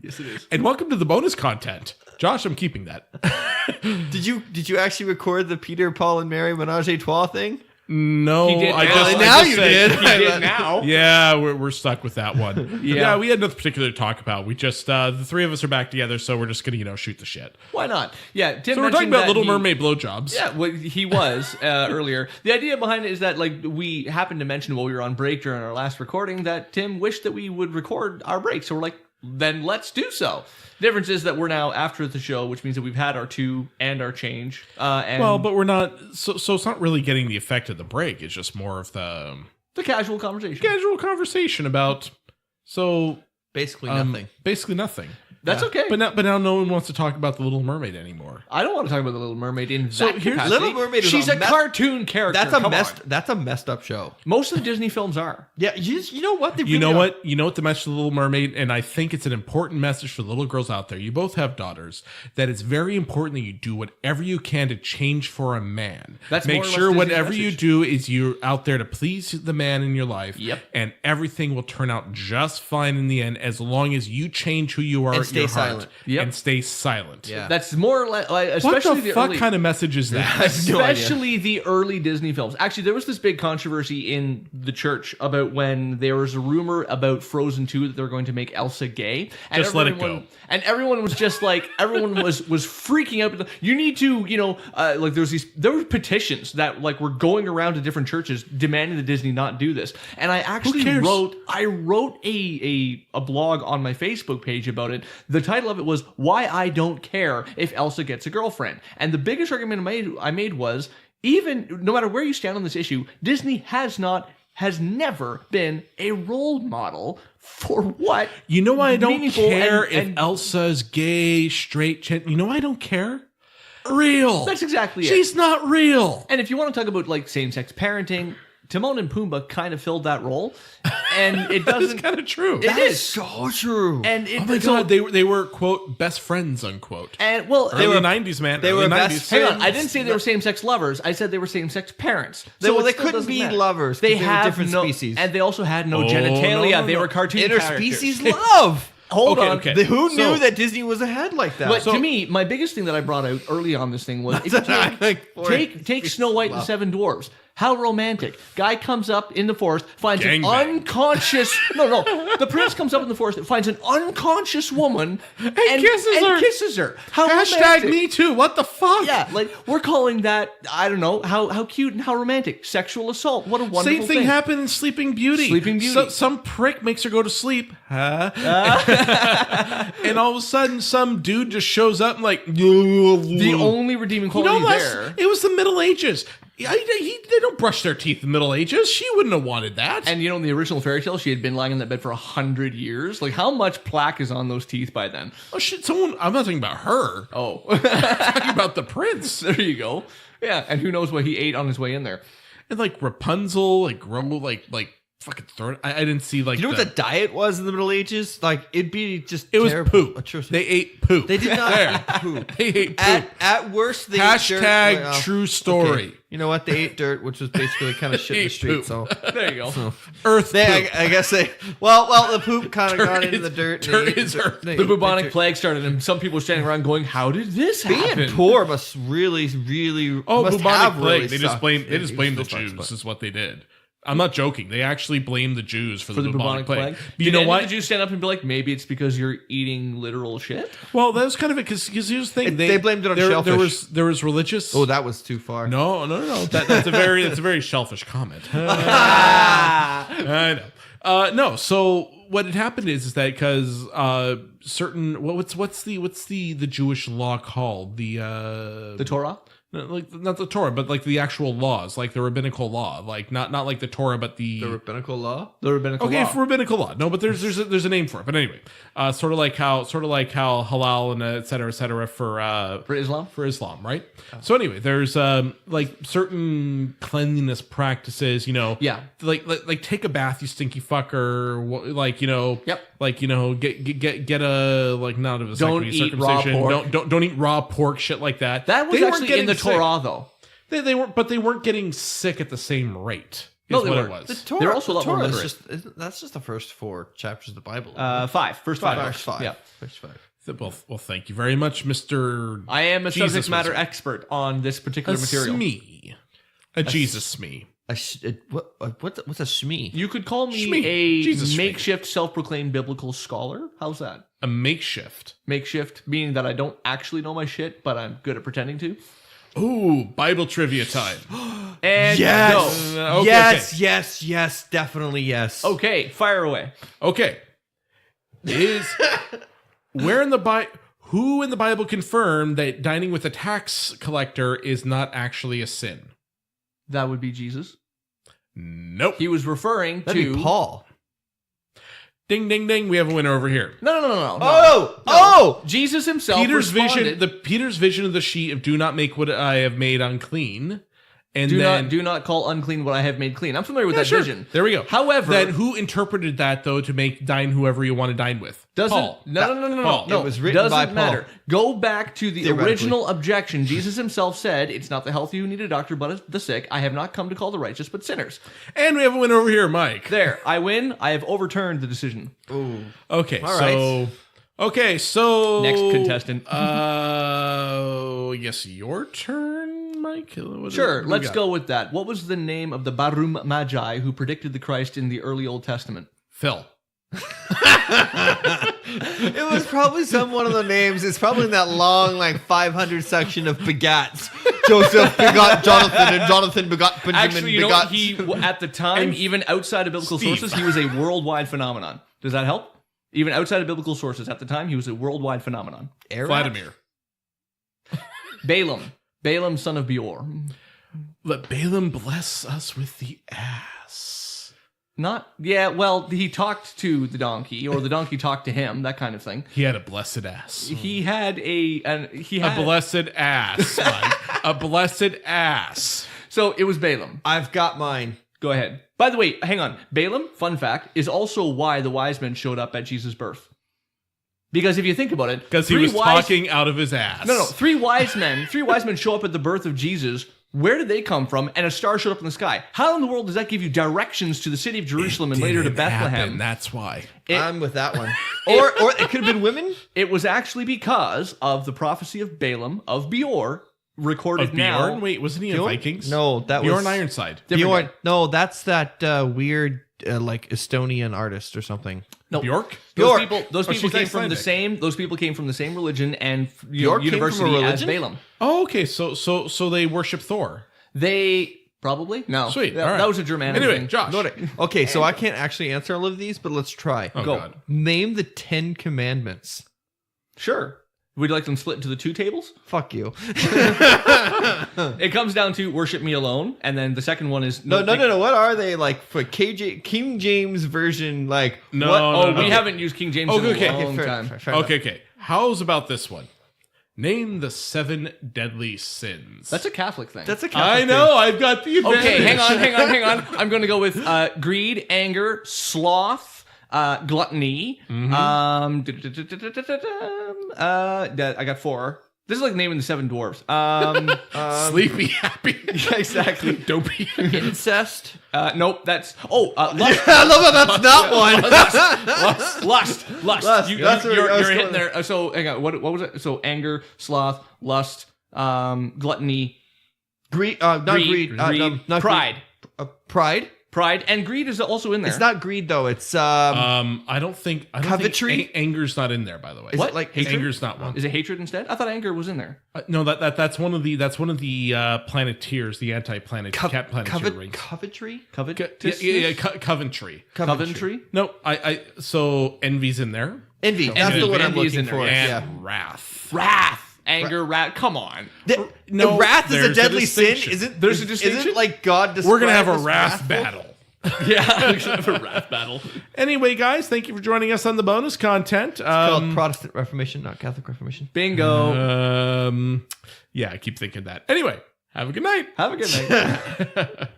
Yes, it is. And welcome to the bonus content. Josh, I'm keeping that. Did you actually record the Peter, Paul, and Mary Menage a Trois thing? No, He did I now. just Now I just you said- did. He did now. Yeah, we're stuck with that one. Yeah. We had nothing particular to talk about. We just the three of us are back together, so we're just gonna shoot the shit. Why not? Yeah, Tim So we're talking mentioned about that Little he- Mermaid blowjobs. Yeah, well, he was earlier. The idea behind it is that, like, we happened to mention while we were on break during our last recording that Tim wished that we would record our break. So we're like, then let's do so. The difference is that we're now after the show, which means that we've had our two and our change. And Well, but we're not. So it's not really getting the effect of the break. It's just more of the the casual conversation. casual conversation about. So Basically nothing. Basically nothing. That's okay. But now no one wants to talk about the Little Mermaid anymore. I don't want to talk about the Little Mermaid in So that here's- capacity. Little Mermaid is She's a a mess- cartoon character. That's a Come messed. on. That's a messed up show. Most of the Disney films are. Yeah, you know what? They You really know are. what? You know what the message of the Little Mermaid, and I think it's an important message for the little girls out there. You both have daughters. That it's very important that you do whatever you can to change for a man. That's Make more or less sure Disney's whatever you message. do is you're out there to please the man in your life. Yep. And everything will turn out just fine in the end as long as you change who you are And at stay your heart. silent. Yep. And stay silent. Yeah. That's more or less, like, What especially the fuck early, kind of message is that? no idea. especially the early Disney films. Actually, there was this big controversy in the church about when there was a rumor about Frozen 2 that they were going to make Elsa gay. And Just let it everyone- go. And everyone was just like, everyone was freaking out. You need to, like there were petitions that like were going around to different churches demanding that Disney not do this. And I actually cares? wrote a blog on my Facebook page about it. The title of it was "Why I Don't Care If Elsa Gets a Girlfriend." And the biggest argument I made was, even no matter where you stand on this issue, Disney has never been a role model for what. You know why I don't meaningful care and- if Elsa's gay, straight, you know why I don't care? Real. That's exactly it. She's not real. And if you want to talk about like same-sex parenting, Timon and Pumbaa kind of filled that role, and it That's doesn't. kind of true. It is. so true. And it, Oh my so- god, they were quote best friends unquote. And well, Early they were. 90s, man. they Early were 90s. best Hang on, friends. I didn't say they were same-sex lovers. I said they were same-sex parents. Well, it they still couldn't doesn't be matter. lovers 'cause They they were have different no, species. and they also had no Oh, genitalia. no, no, They no. were cartoon characters. Interspecies love. Hold Okay, on. okay. Who So- knew that Disney was ahead like that? But So- to me, my biggest thing that I brought out early on this thing was if you Like, take Snow White and the Seven Dwarfs. How romantic. Guy comes up in the forest, finds an Gangbang. unconscious... No. The prince comes up in the forest and finds an unconscious woman and kisses her. How Hashtag romantic. me too. What the fuck? Yeah, like, we're calling that, I don't know, how cute and how romantic. Sexual assault. What a wonderful Same thing happened in Sleeping Beauty. Sleeping Beauty. Some prick makes her go to sleep. Huh? And all of a sudden, some dude just shows up and like... The only redeeming You quality know what? there... It was the Middle Ages. They don't brush their teeth in the Middle Ages. She wouldn't have wanted that. And in the original fairy tale, she had been lying in that bed for 100 years. Like, how much plaque is on those teeth by then? oh shit! I'm not talking about her. Oh, I'm talking about the prince. there you go. Yeah, and who knows what he ate on his way in there. And like Rapunzel, like Grumble, like fucking throw it. I didn't see like. you know what the diet was in the Middle Ages? Like, it'd be just It was terrible. poop. Atrocious. They ate poop. They did not There. eat poop. They ate poop. At worst, they Hashtag ate dirt. Well, true story. okay. You know what? They ate dirt, which was basically kind of shit in the Ate street. poop. So There you go. Earth they, poop. I guess they. Well, the poop kind of got into is- the dirt. and dirt they ate is earth. they The ate bubonic dirt. plague started, and some people were standing around going, "How did this happen?" Being poor must really. Oh, must bubonic have plague. really They just sucked. blame. They just blame the Still sucks, Jews. but- Is what they did. I'm not joking. They actually blame the Jews for the bubonic plague. But you Did know any what? of the Jews stand up and be like, "Maybe it's because you're eating literal shit"? Well, that was kind of it because here's the thing. They blamed it on there, shellfish. There was religious. Oh, that was too far. No. That's a very selfish comment. I know. No. So what had happened is that because certain what's the Jewish law called The Torah. no, like not the Torah but like the actual laws, like the rabbinical law, like not like the Torah but The rabbinical law. The rabbinical okay, law. for rabbinical law. No, but there's a name for it. But anyway, sort of like how halal and et cetera For Islam. for Islam, right? So anyway, there's like certain cleanliness practices, Yeah. like take a bath, you stinky fucker, like Yep. like get a like not of a Don't eat raw circumcision, pork. don't eat raw pork, shit like that. That was They weren't actually getting in the sick. Torah, though. They weren't, but they weren't getting sick at the same rate. No, is they what weren't. it was. The Torah, They're also a lot more Torah is literate. that's just the first 4 chapters of the Bible. 5. First 5. First 5. Yeah. First 5. Well, thank you very much, Mr. I am a Jesus subject matter wizard. expert on this particular material. Smee. A Jesus Smee. What's a shmee? You could call me Shmee. a Jesus Shmee. makeshift self-proclaimed biblical scholar. How's that? A makeshift. Makeshift, meaning that I don't actually know my shit, but I'm good at pretending to. Ooh, Bible trivia time. And Yes. go. Okay, yes, definitely yes. Okay, fire away. Okay. Who in the Bible confirmed that dining with a tax collector is not actually a sin? That would be Jesus. Nope. He was referring That'd to be Paul. Ding, ding, ding. We have a winner over here. No. Oh! Jesus himself Peter's responded, vision of the sheet of do not make what I have made unclean. And do not call unclean what I have made clean. I'm familiar with that sure. vision. There we go. However, then who interpreted that though to make dine whoever you want to dine with? doesn't Paul. no. Paul. No, It was written doesn't by Paul. matter. Go back to the Theoretically. original objection. Jesus himself said, "It's not the healthy who need a doctor, but the sick. I have not come to call the righteous, but sinners." And we have a winner over here, Mike. There, I win. I have overturned the decision. Ooh. Okay, All so Next contestant. Yes, your turn, Mike. Sure, let's go with that. What was the name of the Barum Magi who predicted the Christ in the early Old Testament? Phil. It was probably one of the names. It's probably in that long, like 500 section of begats. Joseph begot Jonathan, and Jonathan begot Benjamin. Actually, you know begot what? He at the time, even outside of biblical Steve. sources, he was a worldwide phenomenon. Does that help? Even outside of biblical sources, at the time, he was a worldwide phenomenon. Vladimir. Balaam, son of Bjorn. Let Balaam bless us with the ass. He talked to the donkey, or the donkey talked to him, that kind of thing. He had a blessed ass. He had a blessed ass, Mike. A blessed ass. So it was Balaam. I've got mine. Go ahead. By the way, hang on. Balaam, fun fact, is also why the wise men showed up at Jesus' birth. Because if you think about it, Because he was talking out of his ass. No, three wise men show up at the birth of Jesus. Where did they come from? And a star showed up in the sky. How in the world does that give you directions to the city of Jerusalem and later to Bethlehem? Happen, that's why. I'm with that one. Or it could have been women. It was actually because of the prophecy of Balaam of Bjorn, recorded Of now. Bjorn? Wait, wasn't he in Bjorn? Vikings? No, that Bjorn was Ironside. Different guy. No, that's that weird like Estonian artist or something. No, Bjork? Those Bjork. people she's came from the Icelandic. same. Those people came from the same religion and Bjork came from a university as religion? Balaam. Oh, okay. So they worship Thor. They probably no. Sweet. That, All right. that was a Germanic Anyway, thing. Josh. Okay, so I can't actually answer all of these, but let's try. Oh, Go. God. Name the 10 commandments. Sure. Would you like them split into the 2 tables? Fuck you. It comes down to worship me alone, and then the second one is No. What are they like for King James version? Like No, what? no, we no. haven't used King James Okay, in a okay. long time. Fair enough. Okay. How's about this one? Name the 7 deadly sins. That's a Catholic thing. That's a Catholic I know. I've got the advantage. Okay, hang on. I'm going to go with greed, anger, sloth, gluttony. I got 4. This is like naming the 7 dwarves. Sleepy, happy. Yeah, exactly. Dopey. Incest. Nope. That's lust. I love how that's not one. Lust. Lust. You're That's where I was hitting going. there. So hang on. What was it? So anger, sloth, lust, gluttony, Greed. Not greed. Not pride. Greed. Pride. Pride and greed is also in there. It's not greed though. It's I don't think Covetry? think anger's not in there. By the way, Is it like hatred? anger's not one. Is it hatred instead? I thought anger was in there. No, that's one of the planeteers, the anti-planeteer rings. Covetry. Coventry. Coventry. No, so envy's in there Envy. That's Envy. the one I'm Envy is looking in there, for. and Yeah. wrath. Wrath. Anger, wrath. Come on. No, wrath is a there's a deadly sin. distinction. Isn't There's a Isn't distinction? like God? We're gonna have a described as wrath wrathful? battle. Yeah, we're gonna have a wrath battle. Anyway, guys, thank you for joining us on the bonus content. Called Protestant Reformation, not Catholic Reformation. Bingo. Yeah, I keep thinking that. Anyway, have a good night. Have a good night.